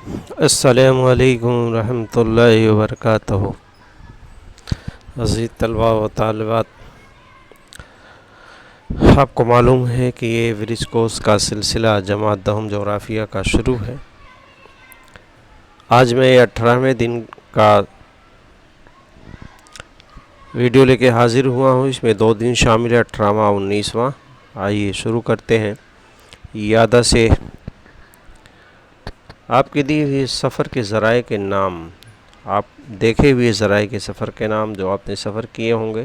السلام علیکم ورحمۃ اللہ وبرکاتہ۔ عزیز طلباء و طالبات، آپ کو معلوم ہے کہ یہ برج کورس کا سلسلہ جماعت دہم جغرافیہ کا شروع ہے۔ آج میں 18ویں دن کا ویڈیو لے کے حاضر ہوا ہوں۔ اس میں 2 دن شامل ہے، 18واں 19واں۔ آئیے شروع کرتے ہیں۔ یادہ سے آپ کے دیے ہوئے سفر کے ذرائع کے نام، آپ دیکھے ہوئے ذرائع کے سفر کے نام جو آپ نے سفر کیے ہوں گے،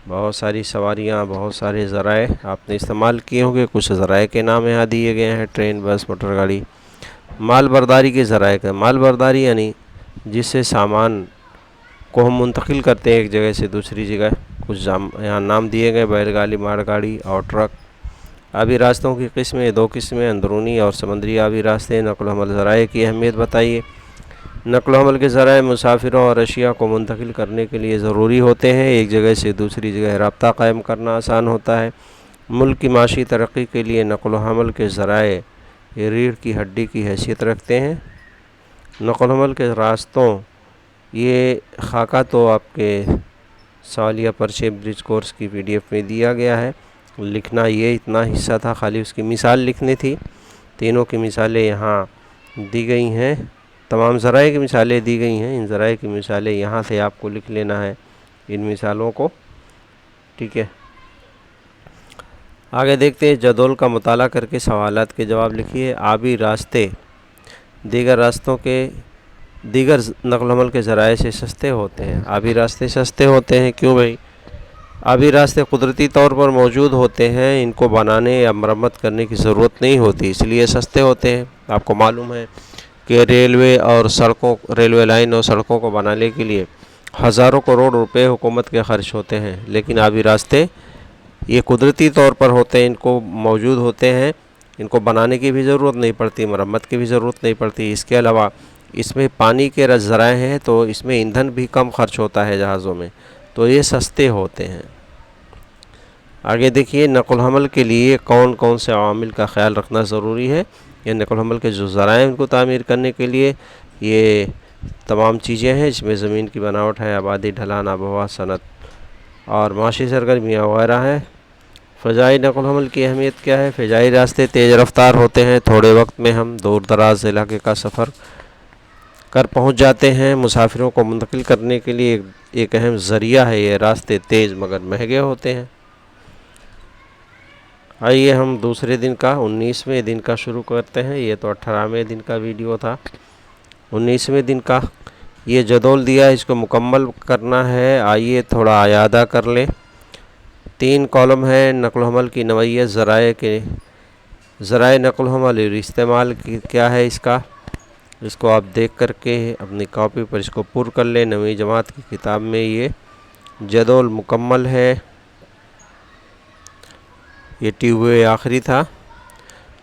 بہت ساری سواریاں، بہت سارے ذرائع آپ نے استعمال کیے ہوں گے۔ کچھ ذرائع کے نام یہاں دیے گئے ہیں: ٹرین، بس، موٹر گاڑی۔ مال برداری کے ذرائع کا، مال برداری یعنی جس سے سامان کو ہم منتقل کرتے ہیں ایک جگہ سے دوسری جگہ۔ کچھ یہاں نام دیے گئے: بیل گاڑی، مال گاڑی اور ٹرک۔ آبی راستوں کی قسمیں 2 قسمیں: اندرونی اور سمندری آبی راستے۔ نقل و حمل ذرائع کی اہمیت بتائیے۔ نقل و حمل کے ذرائع مسافروں اور اشیاء کو منتقل کرنے کے لیے ضروری ہوتے ہیں۔ ایک جگہ سے دوسری جگہ رابطہ قائم کرنا آسان ہوتا ہے۔ ملک کی معاشی ترقی کے لیے نقل و حمل کے ذرائع ریڑھ کی ہڈی کی حیثیت رکھتے ہیں۔ نقل و حمل کے راستوں، یہ خاکہ تو آپ کے سوالیہ پرچے برج کورس کی PDF میں دیا گیا ہے۔ لکھنا یہ اتنا حصہ تھا، خالی اس کی مثال لکھنی تھی۔ تینوں کی مثالیں یہاں دی گئی ہیں، تمام ذرائع کی مثالیں دی گئی ہیں۔ ان ذرائع کی مثالیں یہاں سے آپ کو لکھ لینا ہے، ان مثالوں کو، ٹھیک ہے۔ آگے دیکھتے ہیں، جدول کا مطالعہ کر کے سوالات کے جواب لکھیے۔ آبی راستے دیگر راستوں کے دیگر نقل و حمل کے ذرائع سے سستے ہوتے ہیں۔ آبی راستے سستے ہوتے ہیں، کیوں بھائی؟ آبی راستے قدرتی طور پر موجود ہوتے ہیں، ان کو بنانے یا مرمت کرنے کی ضرورت نہیں ہوتی، اس لیے سستے ہوتے ہیں۔ آپ کو معلوم ہے کہ ریلوے لائن اور سڑکوں کو بنانے کے لیے ہزاروں کروڑ روپے حکومت کے خرچ ہوتے ہیں، لیکن آبی راستے یہ قدرتی طور پر ہوتے ہیں، ان کو موجود ہوتے ہیں، ان کو بنانے کی بھی ضرورت نہیں پڑتی، مرمت کی بھی ضرورت نہیں پڑتی۔ اس کے علاوہ اس میں پانی کے ذرائع ہیں، تو اس میں ایندھن بھی کم خرچ ہوتا ہے جہازوں میں، تو یہ سستے ہوتے ہیں۔ آگے دیکھیے، نقل و حمل کے لیے کون کون سے عوامل کا خیال رکھنا ضروری ہے۔ یہ نقل و حمل کے جو ذرائع ان کو تعمیر کرنے کے لیے یہ تمام چیزیں ہیں، جس میں زمین کی بناوٹ ہے، آبادی، ڈھلان، آب و ہوا، صنعت اور معاشی سرگرمیاں وغیرہ ہیں۔ فضائی نقل و حمل کی اہمیت کیا ہے؟ فضائی راستے تیز رفتار ہوتے ہیں، تھوڑے وقت میں ہم دور دراز علاقے کا سفر کر پہنچ جاتے ہیں۔ مسافروں کو منتقل کرنے کے لیے ایک اہم ذریعہ ہے۔ یہ راستے تیز مگر مہنگے ہوتے ہیں۔ آئیے ہم دوسرے دن کا 19ویں دن کا شروع کرتے ہیں۔ یہ تو 18ویں دن کا ویڈیو تھا۔ 19ویں دن کا یہ جدول دیا ہے، اس کو مکمل کرنا ہے۔ آئیے تھوڑا اعادہ کر لیں۔ 3 کالم ہیں: نقل و حمل کی نوعیت، ذرائع نقل و حمل اور استعمال کیا ہے اس کو آپ دیکھ کر کے اپنی کاپی پر اس کو پر کر لیں۔ 9ویں جماعت کی کتاب میں یہ جدول مکمل ہے۔ یہ ٹیوب آخری تھا۔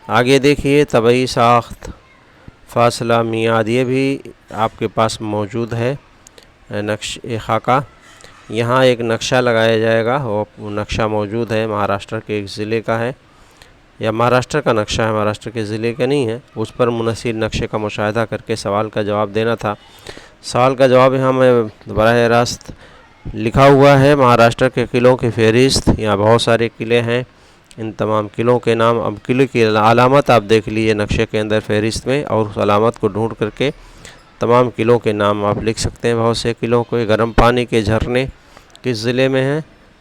آگے دیکھیے، طبعی ساخت، فاصلہ، میعاد، یہ بھی آپ کے پاس موجود ہے خاکہ۔ یہاں ایک نقشہ لگایا جائے گا، وہ نقشہ موجود ہے، مہاراشٹر کے ایک ضلع کا ہے، یا مہاراشٹر کا نقشہ ہے، مہاراشٹر کے ضلع کا نہیں ہے۔ اس پر منحصر نقشے کا مشاہدہ کر کے سوال کا جواب دینا تھا۔ سوال کا جواب یہاں میں براہ راست لکھا ہوا ہے: مہاراشٹر کے قلعوں کی فہرست۔ یہاں بہت سارے قلعے ہیں، ان تمام قلعوں کے نام، اب قلعے کی علامت آپ دیکھ لیجیے نقشے کے اندر فہرست میں، اور اس علامت کو ڈھونڈ کر کے تمام قلعوں کے نام آپ لکھ سکتے ہیں۔ بہت سے قلعوں کو گرم پانی کے جھرنے کس ضلع میں ہیں؟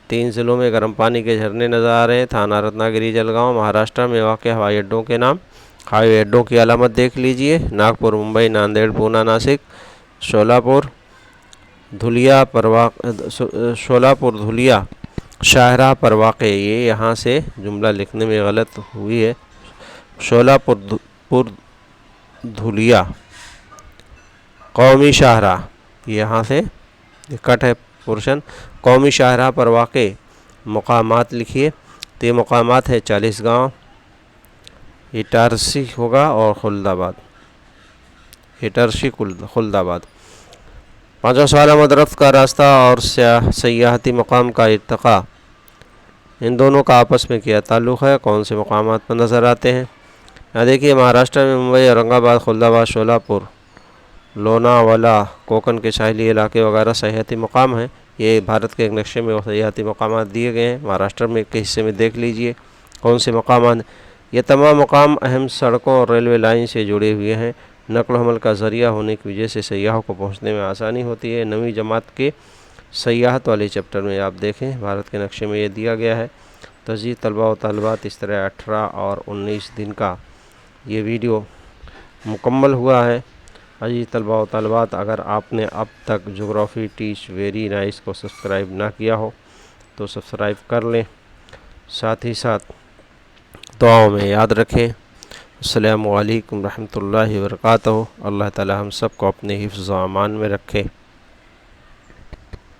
3 ضلعوں میں گرم پانی کے جھرنے نظر آ رہے ہیں: تھانہ، رتنا گری، جلگاؤں۔ مہاراشٹر میں واقع ہوائی اڈوں کے نام، ہوائی اڈوں کی علامت دیکھ لیجیے: ناگپور، ممبئی، ناندیڑ، پونا، ناسک، شولاپور، دھولیا، شاہراہ پر واقع۔ یہ یہاں سے جملہ لکھنے میں غلط ہوئی ہے، شولاپور دھولیا قومی شاہراہ، یہاں سے کٹ ہے پورشن۔ قومی شاہراہ پر واقع مقامات لکھیے۔ تو یہ مقامات ہے: چالیسگاؤں، اٹارسی ہوگا، اور خلد آباد۔ 5واں سوال: آمد رفت کا راستہ اور سیاحتی مقام کا ارتقاء، ان دونوں کا آپس میں کیا تعلق ہے؟ کون سے مقامات پر نظر آتے ہیں؟ یہاں دیکھیے مہاراشٹر میں ممبئی، اورنگ آباد، خلد شولاپور، لوناوالا، کوکن کے ساحلی علاقے وغیرہ سیاحتی مقام ہیں۔ یہ بھارت کے ایک نقشے میں وہ سیاحتی مقامات دیے گئے ہیں۔ مہاراشٹر میں کے حصے میں دیکھ لیجئے کون سے مقامات۔ یہ تمام مقام اہم سڑکوں اور ریلوے لائن سے جڑے ہوئے ہیں۔ نقل و حمل کا ذریعہ ہونے کی وجہ سے سیاحوں کو پہنچنے میں آسانی ہوتی ہے۔ 9ویں جماعت کے سیاحت والے چیپٹر میں آپ دیکھیں بھارت کے نقشے میں یہ دیا گیا ہے۔ تجدید طلباء و طالبات، اس طرح 18 اور 19 دن کا یہ ویڈیو مکمل ہوا ہے۔ عزیز طلباء و طالبات، اگر آپ نے اب تک جغرافی ٹیچ ویری نائس کو سبسکرائب نہ کیا ہو تو سبسکرائب کر لیں، ساتھ ہی ساتھ دعاؤں میں یاد رکھیں۔ السلام علیکم ورحمۃ اللہ وبرکاتہ۔ اللہ تعالی ہم سب کو اپنے حفظ و امان میں رکھے۔